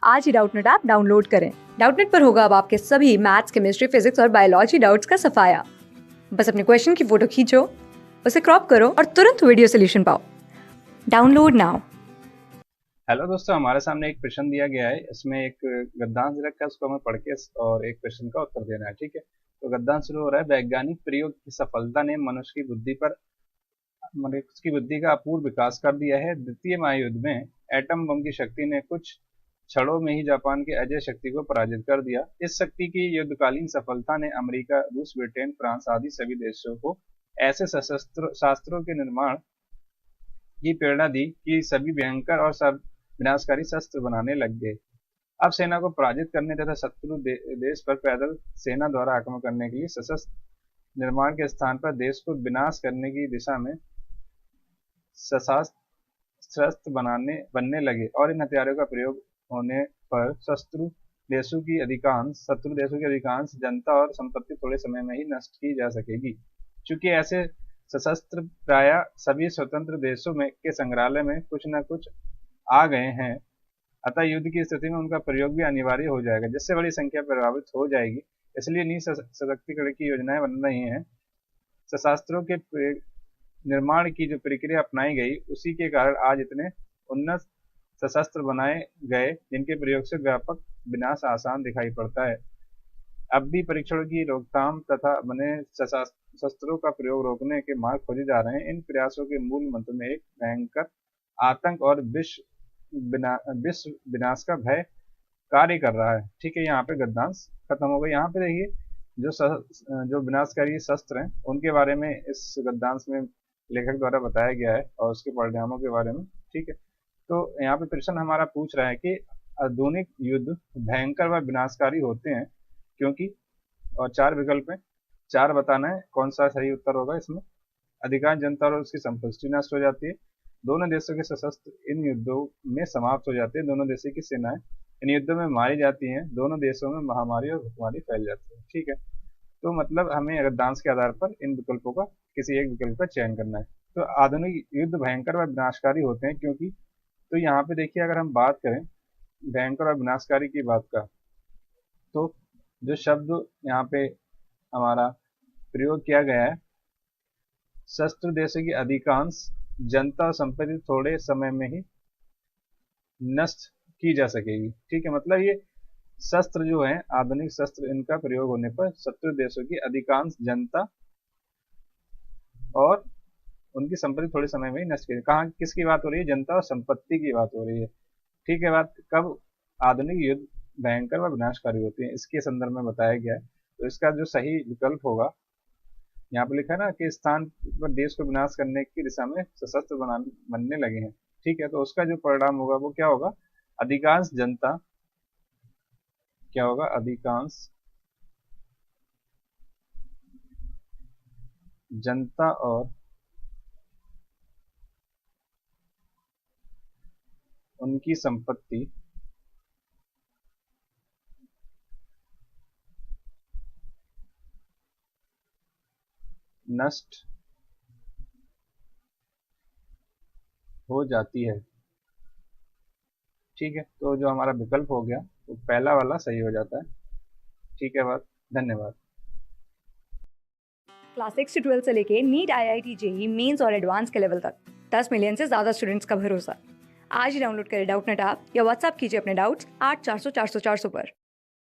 आज ही Doubtnut app download करें। Doubtnut पर होगा अब आपके सभी मैथ्स, केमिस्ट्री, फिजिक्स और बायोलॉजी डाउट्स का सफाया। बस अपने क्वेश्चन की फोटो खींचो, उसे क्रॉप करो और तुरंत वीडियो सोल्यूशन पाओ। Download now. हेलो दोस्तों, हमारे सामने एक प्रश्न दिया गया है। इसमें एक गद्यांश रखा है, उसको हमें पढ़ के और एक प्रश्न का उत्तर देना है। ठीक है, तो गद्यांश शुरू हो रहा है। वैज्ञानिक प्रयोग की सफलता ने मनुष्य की बुद्धि का अपूर्व विकास कर दिया है। द्वितीय महायुद्ध में एटम बम की शक्ति ने कुछ क्षणों में ही जापान की अजय शक्ति को पराजित कर दिया। इस शक्ति की युद्धकालीन सफलता ने अमेरिका, रूस, ब्रिटेन, फ्रांस आदि सभी देशों को ऐसे सशस्त्र शास्त्रों के निर्माण की प्रेरणा दी कि सभी भयंकर और सब विनाशकारी शस्त्र बनाने लग गए। अब सेना को पराजित करने तथा शत्रु देश पर पैदल सेना द्वारा आक्रमण करने के लिए सशस्त्र निर्माण के स्थान पर देश को विनाश करने की दिशा में शस्त्र बनने लगे और इन हथियारों का प्रयोग होने पर शत्रु देशों की अधिकांश जनता और संपत्ति थोड़े समय में ही नष्ट की जा सकेगी। चूंकि ऐसे सशस्त्र प्राय सभी स्वतंत्र देशों में के संग्रहालय में कुछ न कुछ आ गए हैं, अतः युद्ध की स्थिति में उनका प्रयोग भी अनिवार्य हो जाएगा, जिससे बड़ी संख्या प्रभावित हो जाएगी। इसलिए सशक्तिकरण की योजनाएं बन रही हैं। शस्त्रों के निर्माण की जो प्रक्रिया अपनाई गई, उसी के कारण आज इतने उन्नत सशस्त्र बनाए गए जिनके प्रयोग से व्यापक विनाश आसान दिखाई पड़ता है। अब भी परीक्षणों की रोकथाम तथा बने शस्त्रों का प्रयोग रोकने के मार्ग खोजे जा रहे हैं। इन प्रयासों के मूल मंत्र में एक भयंकर आतंक और विश्व विनाश का भय कार्य कर रहा है। ठीक है, यहाँ पे गद्यांश खत्म हो गया। यहाँ पे देखिए जो विनाशकारी शस्त्र हैं उनके बारे में इस गद्यांश में लेखक द्वारा बताया गया है और उसके परिणामों के बारे में। ठीक है, तो यहाँ पे प्रश्न हमारा पूछ रहा है कि आधुनिक युद्ध भयंकर व विनाशकारी होते हैं क्योंकि, और 4 विकल्प हैं, 4 बताना है कौन सा सही उत्तर होगा इसमें। अधिकांश जनता और उसकी संपत्ति नष्ट हो जाती है। दोनों देशों के सशस्त्र इन युद्धों में समाप्त हो जाते हैं। दोनों देशों की सेनाएं इन युद्धों में मारी जाती हैं। दोनों देशों में महामारी और भुखमरी फैल जाती है। ठीक है, तो मतलब हमें अगर दांश के आधार पर इन विकल्पों का किसी एक विकल्प का चयन करना है। तो आधुनिक युद्ध भयंकर व विनाशकारी होते हैं क्योंकि, तो यहाँ पे देखिए अगर हम बात करें भयंकर और विनाशकारी की बात का, तो जो शब्द यहाँ पे हमारा प्रयोग किया गया है, शस्त्र देशों की अधिकांश जनता और संपत्ति थोड़े समय में ही नष्ट की जा सकेगी। ठीक है, मतलब ये शस्त्र जो है, आधुनिक शस्त्र, इनका प्रयोग होने पर शत्रु देशों की अधिकांश जनता और उनकी संपत्ति थोड़े समय में ही नष्ट की। कहाँ किसकी बात हो रही है? जनता और संपत्ति की बात हो रही है। ठीक है, बात कब आधुनिक युद्ध भयंकर व विनाशकारी होती है, इसके संदर्भ में बताया गया है। तो इसका जो सही विकल्प होगा, यहाँ पे लिखा है ना कि स्थान पर देश को विनाश करने की दिशा में सशस्त्र बनने लगे हैं। ठीक है, तो उसका जो परिणाम होगा वो क्या होगा? अधिकांश जनता, क्या होगा? अधिकांश जनता और उनकी संपत्ति नष्ट हो जाती है। ठीक है, तो जो हमारा विकल्प हो गया वो पहला वाला सही हो जाता है। ठीक है, बात, धन्यवाद। क्लास 6 से 12 से लेके नीट, IIT, JEE मेंस और एडवांस के लेवल तक 10 मिलियन से ज्यादा स्टूडेंट्स का भरोसा। आज ही डाउनलोड करें डाउटनेट ऐप या व्हाट्सएप कीजिए अपने डाउट्स 8400 400 400 पर।